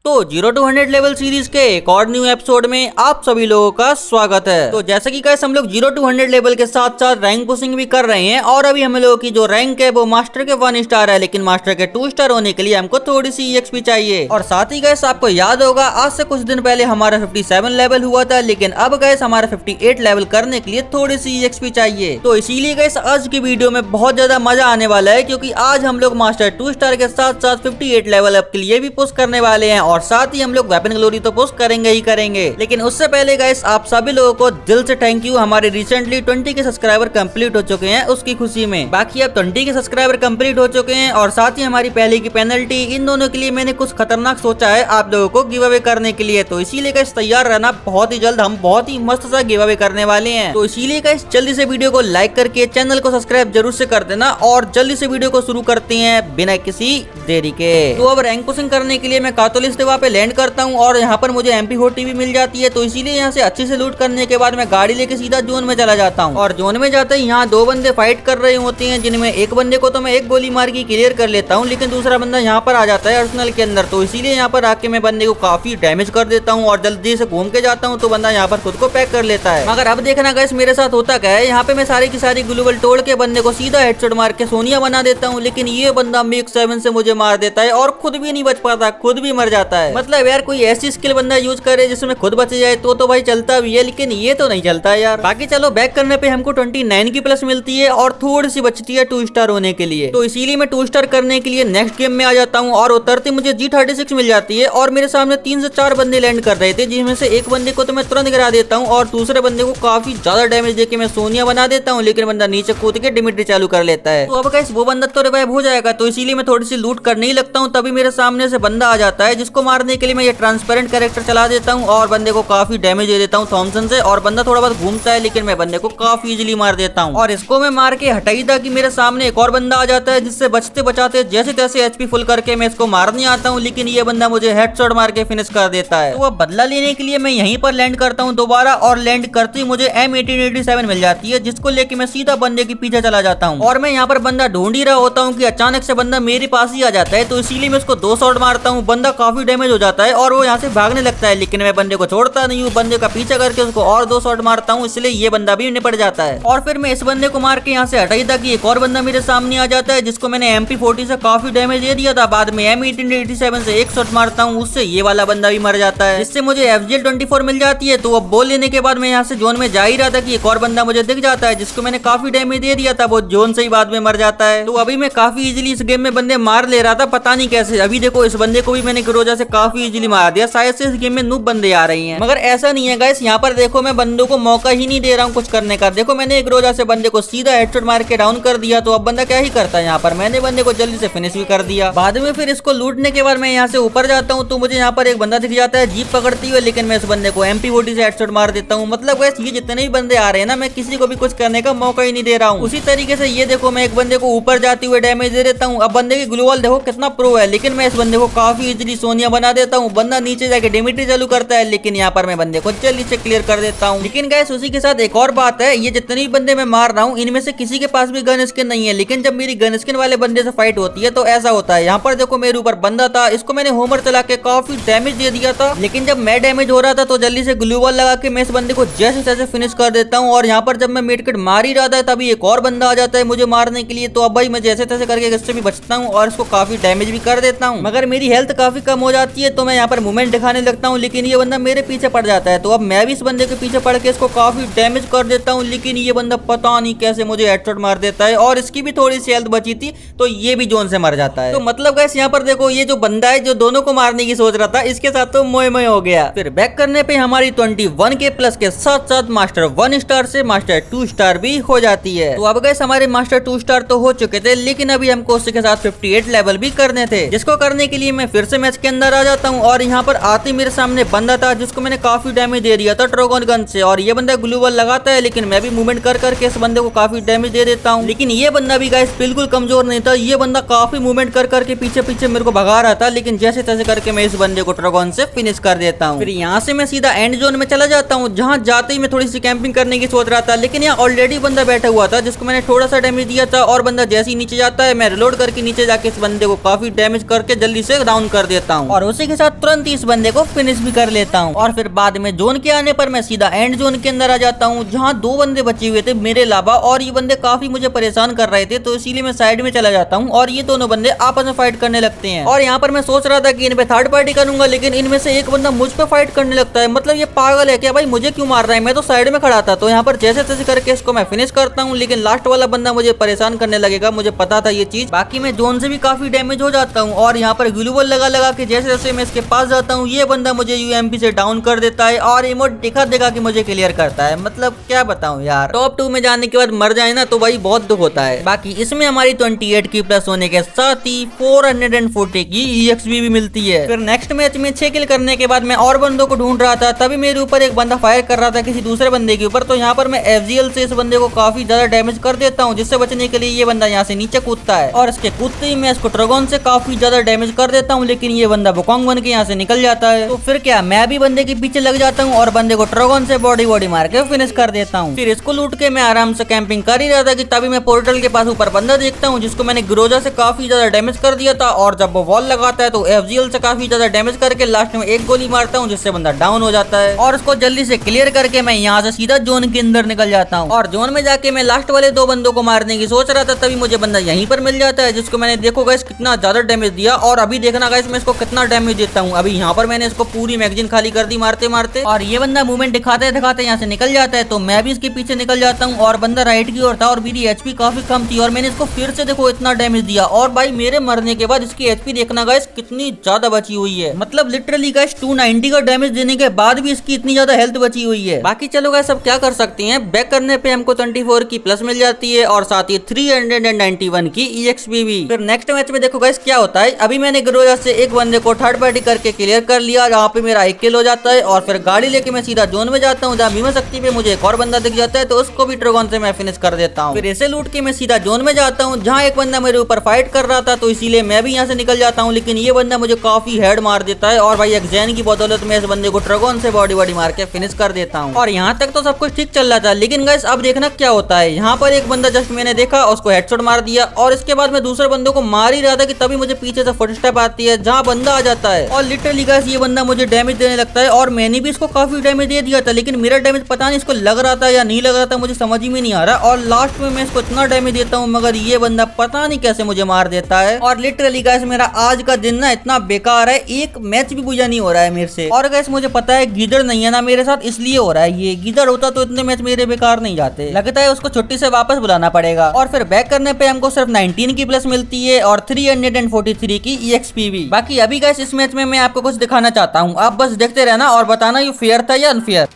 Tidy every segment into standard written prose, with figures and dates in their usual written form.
तो 0 to 100 level series के एक और न्यू एपिसोड में आप सभी लोगों का स्वागत है। तो जैसे कि गाइस हम लोग 0 to 100 लेवल के साथ साथ रैंक पुशिंग भी कर रहे हैं और अभी हम लोगों की जो रैंक है वो मास्टर के 1 स्टार है, लेकिन मास्टर के 2 स्टार होने के लिए हमको थोड़ी सी EXP चाहिए। और साथ ही गाइस आपको याद होगा आज से कुछ दिन पहले हमारा 57 लेवल हुआ था, लेकिन अब गाइस हमारा 58 लेवल करने के लिए थोड़ी सी EXP चाहिए। तो इसीलिए गाइस आज की वीडियो में बहुत ज्यादा मजा आने वाला है, क्योंकि आज हम लोग मास्टर 2 स्टार के साथ साथ 58 लेवल अप के लिए भी पुश करने वाले हैं और साथ ही हम लोग वेपन ग्लोरी तो पुश करेंगे ही करेंगे। लेकिन उससे पहले गाइस आप सभी लोगों को दिल से थैंक यू, हमारे रिसेंटली 20 के सब्सक्राइबर कंप्लीट हो चुके हैं उसकी खुशी में। बाकी अब 20 के सब्सक्राइबर कंप्लीट हो चुके हैं और साथ ही हमारी पहले की पेनल्टी, इन दोनों के लिए मैंने कुछ खतरनाक सोचा है आप लोगों को गिव अवे करने के लिए। तो इसीलिए गाइस तैयार रहना, बहुत ही जल्द हम बहुत ही मस्त सा गिव अवे करने वाले हैं। तो इसीलिए गाइस जल्दी से वीडियो को लाइक करके चैनल को सब्सक्राइब जरूर से कर देना और जल्दी से वीडियो को शुरू करते हैं बिना किसी देरी के। तो अब रैंक पुशिंग करने के लिए मैं कातोलिस देवा पे लैंड करता हूँ और यहाँ पर मुझे MP40 भी मिल जाती है। तो इसीलिए यहाँ से अच्छे से लूट करने के बाद मैं गाड़ी लेके सीधा जोन में चला जाता हूँ और जोन में जाते ही यहाँ 2 बंदे फाइट कर रहे होते हैं, जिनमें एक बंदे को तो मैं एक गोली मार के क्लियर कर लेता हूँ, लेकिन दूसरा बंदा यहाँ पर आ जाता है अर्सनल के अंदर। तो इसीलिए यहाँ पर आके मैं बंदे को काफी डैमेज कर देता हूँ और जल्दी से घूम के जाता हूँ तो बंदा यहाँ पर खुद को पैक कर लेता है। मगर अब देखना गाइस मेरे साथ होता क्या है, यहाँ पे मैं सारी की सारी ग्लूवल तोड़ के बंदे को सीधा हेडशॉट मार के सोनिया बना देता हूँ, लेकिन ये बंदा मिग 7 से मुझे मार देता है और खुद भी नहीं बच पाता, खुद भी मर जाता है। मतलब यार कोई ऐसी स्किल बंदा यूज करे जिसमें खुद बच जाए तो भाई चलता भी है, लेकिन ये तो नहीं चलता यार। बाकी चलो बैक करने पे हमको 29 की प्लस मिलती है और थोड़ी सी बचती है 2 स्टार होने के लिए। तो इसीलिए मैं 2 स्टार करने के लिए नेक्स्ट गेम में आ जाता हूँ और उतरते मुझे G36 मिल जाती है और मेरे सामने 3 से 4 बंदे लैंड कर रहे थे, जिसमें से एक बंदे को तो मैं तुरंत गिरा देता हूँ और दूसरे बंदे को काफी ज्यादा डैमेज देके मैं सोनिया बना देता हूँ, लेकिन बंदा नीचे कूद के डिमिट्री चालू कर लेता है। तो अब गाइस वो बंदा तो रिवाइव हो जाएगा, तो इसीलिए मैं थोड़ी सी लूट करने ही लगता हूँ। तभी मेरे सामने से बंदा आ जाता है, जिसको मारने के लिए मैं ये ट्रांसपेरेंट कैरेक्टर चला देता हूँ और बंदे को काफी डैमेज दे देता हूँ थॉमसन से। और बंदा थोड़ा बहुत घूमता है, लेकिन मैं बंदे को काफी इजीली मार देता हूँ। और इसको मैं मार के हटाई था कि मेरे सामने एक और बंदा आ जाता है, जिससे बचते बचाते जैसे तैसे HP फुल करके मैं इसको मारने आता हूँ, लेकिन ये बंदा मुझे हेडशॉट मार के फिनिश कर देता है। तो अब बदला लेने के लिए मैं यहीं पर लैंड करता हूँ दोबारा और लैंड करते ही मुझे M1887 मिल जाती है, जिसको लेके मैं सीधा बंदे के पीछे चला जाता हूँ। और मैं यहाँ पर बंदा ढूंढ ही रहा होता हूँ कि अचानक से बंदा मेरे पास ही आ जाता है, तो इसीलिए मैं उसको 2 शॉट मारता हूँ। बंदा काफी डैमेज हो जाता है और वो यहाँ से भागने लगता है, लेकिन मैं बंदे को छोड़ता नहीं हूँ, बंदे का पीछा करके उसको और 2 शॉट मारता हूँ, इसलिए ये बंदा भी निपट जाता है। और फिर मैं इस बंदे को मार के यहाँ से हटाई था कि एक और बंदा मेरे सामने आ जाता है, जिसको मैंने MP40 से काफी डैमेज दे दिया था। बाद में M1887 से एक शॉट मारता हूँ, उससे ये वाला बंदा भी मर जाता है, जिससे मुझे FGL24 मिल जाती है। तो अब बॉल लेने के बाद मैं यहाँ से जोन में जा ही रहा था कि एक और बंदा मुझे दिख जाता है, जिसको मैंने काफी डैमेज दे दिया था, वो जोन से ही बाद में मर जाता है। तो अभी मैं काफी इजीली इस गेम में बंदे मार ले रहा था, पता नहीं कैसे। अभी देखो इस बंदे को भी मैंने ग्रोजा से काफी इजीली मार दिया, शायद से इस गेम में नूब बंदे आ रही हैं। मगर ऐसा नहीं है गाइस, यहाँ पर देखो मैं बंदों को मौका ही नहीं दे रहा हूँ कुछ करने का। देखो मैंने एक ग्रोजा से बंदे को सीधा हेडशॉट मार के डाउन कर दिया, तो अब बंदा क्या ही करता है, यहाँ पर मैंने बंदे को जल्दी से फिनिश भी कर दिया। बाद में फिर इसको लूटने के बाद मैं यहाँ से ऊपर जाता हूँ, तो मुझे यहाँ पर एक बंदा दिख जाता है जीप पकड़ती हुई, लेकिन मैं इस बंदे को MP40 से हेडशॉट मार देता हूँ। मतलब गाइस ये जितने भी बंदे आ रहे हैं ना, मैं किसी को भी कुछ करने का मौका ही नहीं दे रहा हूँ। उसी तरीके से ये देखो मैं एक बंदे को ऊपर जाते हुए डैमेज दे देता हूँ। अब बंदे की ग्लूवॉल देखो कितना प्रो है, लेकिन मैं इस बंदे को काफी इजीली सोनिया बना देता हूँ। बंदा नीचे जाके डिमिट्री चालू करता है, लेकिन यहाँ पर मैं बंदे को जल्दी से क्लियर कर देता हूँ। लेकिन गाइस उसी के साथ एक और बात है, ये जितने भी बंदे मैं मार रहा हूँ इनमें से किसी के पास भी गन स्किन नहीं है, लेकिन जब मेरी गन स्किन वाले बंदे से फाइट होती है तो ऐसा होता है। यहाँ पर देखो मेरे ऊपर बंदा था, इसको मैंने होमर चला के काफी डैमेज दे दिया था, लेकिन जब मैं डैमेज हो रहा था तो जल्दी से ग्लू वॉल लगा के मैं इस बंदे को जैसे तैसे फिनिश कर देता हूँ। और यहाँ पर जब मैं मेडकिट मार ही रहा था तभी एक और बंदा आ जाता है मुझे मारने के लिए, तो अब भाई मैं जैसे तैसे करके इससे भी बचता हूँ और इसको काफी डैमेज भी कर देता हूँ। मगर मेरी हेल्थ काफी कम हो जाती है, तो मैं यहाँ पर मूवमेंट दिखाने लगता हूँ, लेकिन ये बंदा मेरे पीछे पड़ जाता है। तो अब मैं भी इस बंदे के पीछे पड़ के इसको काफी डैमेज कर देता हूँ, लेकिन ये बंदा पता नहीं कैसे मुझे हेडशॉट मार देता है और इसकी भी थोड़ी सी हेल्थ बची थी, तो ये भी जोन से मर जाता है। तो मतलब गाइस यहाँ पर देखो ये जो बंदा है जो दोनों को मारने की सोच रहा था, इसके साथ तो मोए मोए हो गया। फिर बैक करने पे हमारी 21 के प्लस के साथ साथ मास्टर 1 स्टार से मास्टर 2 स्टार भी हो जाती है। तो अब गाइस हमारे मास्टर 2 स्टार तो हो चुके थे, लेकिन अभी हमको उसी के साथ 58 लेवल भी करने थे, जिसको करने के लिए मैं फिर से मैच के अंदर आ जाता हूँ। और यहाँ पर आते मेरे सामने बंदा था जिसको मैंने काफी डैमेज दे दिया था ट्रोगन गन से, और ये बंदा ग्लू वॉल लगाता है, लेकिन मैं भी मूवमेंट कर करके इस बंदे को काफी डैमेज दे देता हूँ। लेकिन ये बंदा भी गाइस बिल्कुल कमजोर नहीं था, ये बंदा काफी मूवमेंट कर करके पीछे पीछे मेरे को भगा रहा था, लेकिन जैसे तैसे करके मैं इस बंदे को ट्रोगन से फिनिश कर देता हूँ। फिर यहाँ से मैं सीधा एंड जोन में चला जाता हूँ, जहाँ जाते ही मैं थोड़ी सी कैंपिंग करने की सोच रहा था, लेकिन यहाँ ऑलरेडी बंदा बैठा हुआ था जिसको मैंने थोड़ा सा डैमेज दिया था, और बंदा जैसे ही नीचे जाता है मैं रिलोड करके नीचे जाके इस बंदे को काफी डैमेज करके जल्दी से डाउन कर देता हूँ। और उसी के साथ तुरंत इस बंदे को फिनिश भी कर लेता हूँ। और फिर बाद में जोन के आने पर मैं सीधा एंड जोन के अंदर आ जाता हूँ, जहाँ 2 बंदे बचे हुए थे मेरे अलावा, और ये बंदे काफी मुझे परेशान कर रहे थे, तो इसीलिए मैं साइड में चला जाता हूँ और ये दोनों बंदे आपस में फाइट करने लगते हैं। और यहाँ पर मैं सोच रहा था कि इन पे थर्ड पार्टी करूंगा, लेकिन इनमें से एक बंदा मुझ पे फाइट करने लगता है। मतलब ये पागल है क्या भाई, मुझे क्यों मार रहा है, मैं तो साइड में खड़ा था। तो यहाँ पर जैसे तैसे करके इसको मैं फिनिश करता हूँ, लेकिन लास्ट वाला बंदा मुझे परेशान करने लगेगा, मुझे पता था ये चीज। बाकी मैं जोन से भी काफी डैमेज हो जाता हूँ और यहाँ पर ग्लूवल लगा लगा के जैसे जैसे मैं इसके पास जाता हूँ, ये बंदा मुझे यूएमपी से डाउन कर देता है और इमोट दिखा देगा कि मुझे क्लियर करता है। मतलब क्या बताऊं यार, टॉप 2 में जाने के बाद मर जाए ना तो भाई बहुत दुख होता है। बाकी इसमें हमारी 28 की प्लस होने के साथ ही 440 की EXP भी मिलती है। फिर नेक्स्ट मैच में 6 किल करने के बाद मैं और बंदों को ढूंढ रहा था, तभी मेरे ऊपर एक बंदा फायर कर रहा था किसी दूसरे बंदे के ऊपर। तो यहाँ पर मैं FGL से इस बंदे को काफी ज्यादा डैमेज कर देता हूँ, जिससे बचने के लिए ये बंदा यहाँ से नीचे कूदता है और इसके कूदते ही मैं इसको ड्रैगन से काफी ज्यादा डैमेज कर देता हूँ, लेकिन ये बंदा बुकोंग बन के यहाँ से निकल जाता है। तो फिर क्या, मैं भी बंदे के पीछे लग जाता हूँ और बंदे को ड्रैगन से बॉडी मार के फिनिश कर देता हूँ। फिर इसको लूट के मैं आराम से कैंपिंग कर ही रहा था कि तभी मैं पोर्टल के पास ऊपर बंदा देखता हूँ, जिसको मैंने ग्रोजा से काफी ज्यादा डैमेज कर दिया था। और जब वो वॉल लगाता है तो FGL से काफी ज्यादा डैमेज करके लास्ट में एक गोली मारता हूँ, जिससे बंदा डाउन हो जाता है। और उसको जल्दी से क्लियर करके मैं यहाँ से सीधा जोन के अंदर निकल जाता हूँ। और जोन में जाके मैं लास्ट वाले 2 बंदों को मारने की सोच रहा था, तभी मुझे बंदा यहीं पर मिल जाता है, जिसको मैंने देखो गाइस कितना ज्यादा डैमेज दिया। और अभी देखना गाइस मैं इसको कितना डैमेज देता हूँ। अभी यहाँ पर मैंने इसको पूरी मैगजीन खाली कर दी मारते मारते, और ये बंदा मूवमेंट दिखाते दिखाते यहाँ से निकल जाता है। तो मैं भी इसके पीछे निकल जाता हूँ और बंदा राइट की ओर था और मेरी HP काफी कम थी और मैंने इसको फिर से देखो इतना डैमेज दिया। और भाई मेरे मरने के बाद इसकी HP देखना गाइस कितनी ज्यादा बची हुई है। मतलब लिटरली गाइस 290 का डैमेज देने के बाद भी इसकी इतनी ज्यादा हेल्थ बची हुई है। बाकी चलो गाइस अब क्या कर सकते हैं, बैक करने पे हमको 24 की प्लस मिल जाती है और साथ ही 391 की EXP भी। फिर नेक्स्ट मैच में देखो गाइस क्या होता है। अभी मैंने ग्रोजा से एक बंदे को थर्ड पार्टी करके क्लियर कर लिया, जहाँ पे मेरा 1 किल हो जाता है। और फिर गाड़ी लेके मैं सीधा जोन में जाता हूँ, जहाँ भीमा शक्ति पे मुझे एक और बंदा दिख जाता है, तो उसको भी ड्रैगन से मैं फिनिश कर देता हूँ। फिर इसे लूट के मैं सीधा जोन में जाता हूँ, जहाँ एक बंदा मेरे ऊपर फाइट कर रहा था, तो इसीलिए मैं भी यहाँ से निकल जाता हूँ। लेकिन ये बंदा मुझे काफी हेड मार देता है और भाई एक्जैन की बदौलत में इस बंदे को ड्रैगन से बॉडी मार के फिनिश कर देता हूँ। और यहाँ तक तो सब कुछ ठीक चल रहा था, लेकिन गाइस अब देखना क्या होता है। यहाँ पर एक बंदा जस्ट मैंने देखा, उसको हेडशॉट मार दिया और इसके बाद मैं दूसरे बंदे को मार ही रहा था कि तभी मुझे पीछे से फुटस्टेप आती है, जहाँ बंदा आ जाता है और लिटरली गाइस ये बंदा मुझे डैमेज देने लगता है। और मैंने भी इसको काफी डैमेज दे दिया था, लेकिन मेरा डैमेज पता नहीं इसको लग रहा था या नहीं लग रहा था, मुझे समझ ही में नहीं आ रहा। और लास्ट में मैं इसको इतना डैमेज देता हूँ, मगर ये बंदा पता नहीं कैसे मुझे मार देता है। और लिटरली गाइस मेरा आज का दिन ना इतना बेकार है, एक मैच भी बुझा नहीं हो रहा है मेरे से। और गाइस मुझे पता है गीदड़ नहीं है ना मेरे साथ, इसलिए हो रहा है। ये गीदड़ होता तो इतने मैच मेरे बेकार नहीं जाते। लगता है उसको छुट्टी से वापस बुलाना पड़ेगा। और फिर बैक करने पे हमको सिर्फ 19 की प्लस मिलती है और 343 की EXP भी। बाकी अभी गाइस इस मैच में मैं आपको कुछ दिखाना चाहता हूँ, आप बस देखते रहना और बताना ये फेयर था या अनफेयर।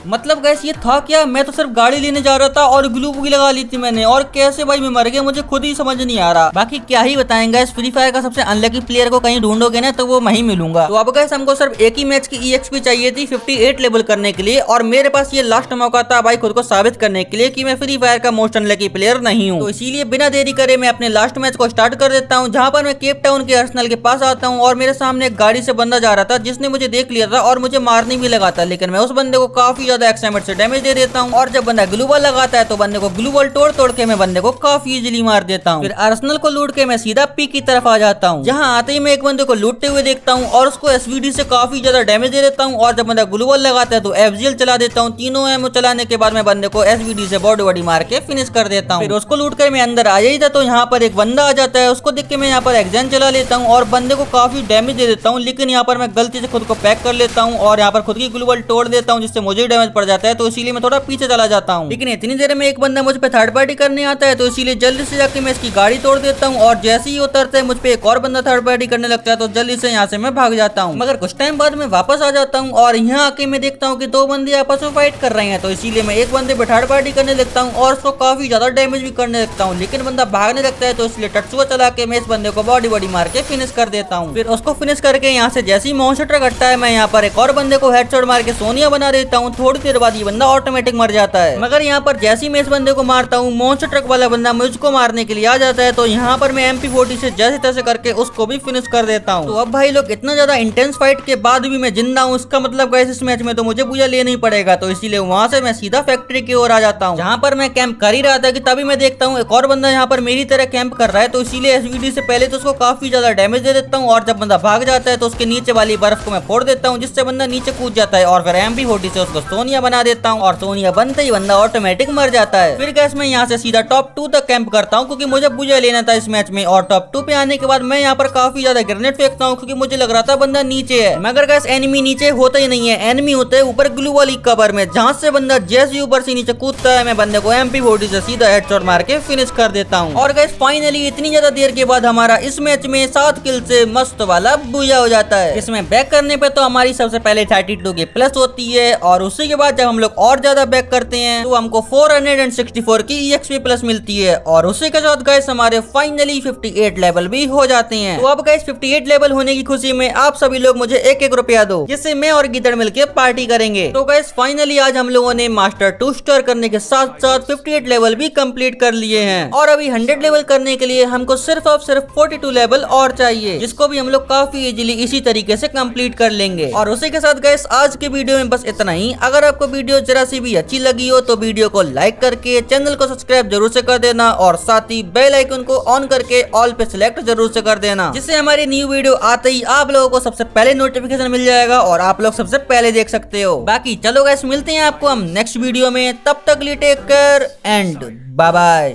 मतलब गैस ये था क्या, मैं तो सिर्फ गाड़ी लेने जा रहा था और ग्लू भी लगा ली थी मैंने, और कैसे भाई मैं मर गया मुझे खुद ही समझ नहीं आ रहा। बाकी क्या ही बताएंगे, गैस फ्री फायर का सबसे अनलकी प्लेयर को कहीं ढूंढोगे ना तो वो मैं ही मिलूंगा। तो अब गैस हमको सिर्फ एक ही मैच की EXP चाहिए थी 58 लेवल करने के लिए, और मेरे पास ये लास्ट मौका था भाई खुद को साबित करने के लिए कि मैं फ्री फायर का मोस्ट अनलकी प्लेयर नहीं हूँ। तो इसीलिए बिना देरी करे मैं अपने लास्ट मैच को स्टार्ट कर देता हूँ, जहाँ पर मैं केप टाउन के अर्सेनल के पास आता हूँ और मेरे सामने एक गाड़ी से बंदा जा रहा था जिसने मुझे देख लिया था और मुझे मारने भी लगा था, लेकिन मैं उस बंदे को काफी ज्यादा एक्साइटमेंट से दे देता हूँ। और जब बंदा ग्लू बॉल लगाता है तो बंदे को ग्लू बॉल तोड़ के मैं बंदे को काफी इजीली मार देता हूँ। फिर अर्सेनल को लूट के मैं सीधा पी की तरफ आ जाता हूँ, जहाँ आते ही मैं एक बंदे को लूटते हुए देखता हूँ और उसको SVD से काफी ज्यादा डैमेज दे देता हूँ। और जब बंदा ग्लू बॉल लगाता है तो FGL चला देता हूँ। तीनों एमओ चलाने के बाद मैं बंदे को SVD से बॉडी मार के फिनिश कर देता हूँ। फिर उसको लूट कर मैं अंदर आ ही था तो यहाँ पर एक बंदा आ जाता है, उसको देख के मैं यहाँ पर एक्जैन चला लेता हूँ और बंदे को काफी डैमेज दे देता हूँ। लेकिन यहाँ पर मैं गलती से खुद को पैक कर लेता हूँ और यहाँ पर खुद की ग्लू बॉल तोड़ देता हूँ, जिससे मुझे डैमेज पड़ जाता है। तो इसीलिए मैं थोड़ा पीछे चला जाता हूँ। लेकिन इतनी देर में एक बंदा मुझ पे थर्ड पार्टी करने आता है, तो इसीलिए जल्दी से जाके मैं इसकी गाड़ी तोड़ देता हूँ। और जैसे ही उतरता है मुझ पे एक और बंदा थर्ड पार्टी करने लगता है, तो जल्दी से यहाँ से मैं भाग जाता हूँ। मगर कुछ टाइम बाद मैं वापस आ जाता हूँ और यहाँ आके मैं देखता हूँ कि 2 बंदे आपस में फाइट कर रहे हैं। तो इसीलिए मैं एक बंदे पे थर्ड पार्टी करने लगता हूँ और उसको काफी ज्यादा डैमेज भी करने लगता हूँ। लेकिन बंदा भागने लगता है, तो इसलिए टट्सुआ चला के मैं इस बंदे को बॉडी मार के फिनिश कर देता हूँ। फिर उसको फिनिश करके यहाँ से जैसे ही मॉन्स्टर कटता है, मैं यहाँ पर एक और बंदे को हेडशॉट मार के सोनिया बना देता हूँ। थोड़ी देर बाद ये बंदा ऑटोमेटिक मर जाता है। मगर यहाँ पर जैसे ही मैं इस बंदे को मारता हूँ, मॉन्स्टर ट्रक वाला बंदा मुझको मारने के लिए आ जाता है। तो यहाँ पर मैं MP40 से जैसे तैसे करके उसको भी फिनिश कर देता हूँ। तो अब भाई लोग इतना ज्यादा इंटेंस फाइट के बाद भी मैं जिंदा हूँ, इसका मतलब गाइस इस मैच में तो मुझे पूजा लेना ही पड़ेगा। तो इसीलिए वहां से मैं सीधा फैक्ट्री की ओर आ जाता हूँ, जहाँ पर मैं कैंप कर ही रहा था कि तभी मैं देखता हूँ एक और बंदा यहाँ पर मेरी तरह कैंप कर रहा है। तो इसीलिए SVD से पहले तो उसको काफी ज्यादा डैमेज दे देता हूँ, और जब बंदा भाग जाता है तो उसके नीचे वाली बर्फ को मैं फोड़ देता हूँ, जिससे बंदा नीचे कूद जाता है। और फिर MP40 से उसको सोनिया बना देता हूँ, और सोनिया बनते ही बंदा ऑटोमेटिक मर जाता है। फिर गैस मैं यहाँ से सीधा टॉप 2 तक कैंप करता हूँ, क्योंकि मुझे पूजा लेना था इस मैच में। और टॉप 2 पे आने के बाद मैं यहाँ पर काफी ज्यादा ग्रेनेड फेंकता हूँ, क्योंकि मुझे लग रहा था बंदा नीचे है। मगर गैस एनिमी नीचे होता ही नहीं है, एनिमी होते है ऊपर ग्लू वाली कवर में, जहाँ से बंदा जैसे ऊपर से नीचे कूदता है मैं बंदे को MP40 से सीधा हेडशॉट मार के फिनिश कर देता हूँ। और गैस फाइनली इतनी ज्यादा देर के बाद हमारा इस मैच में 7 किल से मस्त वाला पूजा हो जाता है। इसमें बैक करने पे तो हमारी सबसे पहले 32 की प्लस होती है, और उसी के बाद जब हम लोग और ज्यादा बैक करते हैं तो हमको 464 की EXP प्लस मिलती है। और उसी के साथ गैस हमारे फाइनली 58 लेवल भी हो जाते हैं। तो अब गैस 58 लेवल होने की खुशी में आप सभी लोग मुझे 1-1 रुपया दो, जिससे मैं और गिदड़ मिलके पार्टी करेंगे। तो गैस फाइनली आज हम लोगों ने मास्टर 2 स्टार करने के साथ साथ 58 लेवल भी कंप्लीट कर लिए हैं, और अभी 100 लेवल करने के लिए हमको सिर्फ और सिर्फ 42 लेवल और चाहिए, जिसको भी हम लोग काफी इजीली इसी तरीके से कंप्लीट कर लेंगे। और उसी के साथ गैस आज के वीडियो में बस इतना ही। अगर आपको वीडियो जरा सी भी अच्छी लगी हो तो वीडियो को लाइक करके चैनल को सब्सक्राइब जरूर से कर देना, और साथ ही बेल आइकन को ऑन करके ऑल पे सिलेक्ट जरूर से कर देना, जिससे हमारी न्यू वीडियो आते ही आप लोगों को सबसे पहले नोटिफिकेशन मिल जाएगा और आप लोग सबसे पहले देख सकते हो। बाकी चलो गैस मिलते हैं आपको हम नेक्स्ट वीडियो में, तब तक लिए take care and bye bye.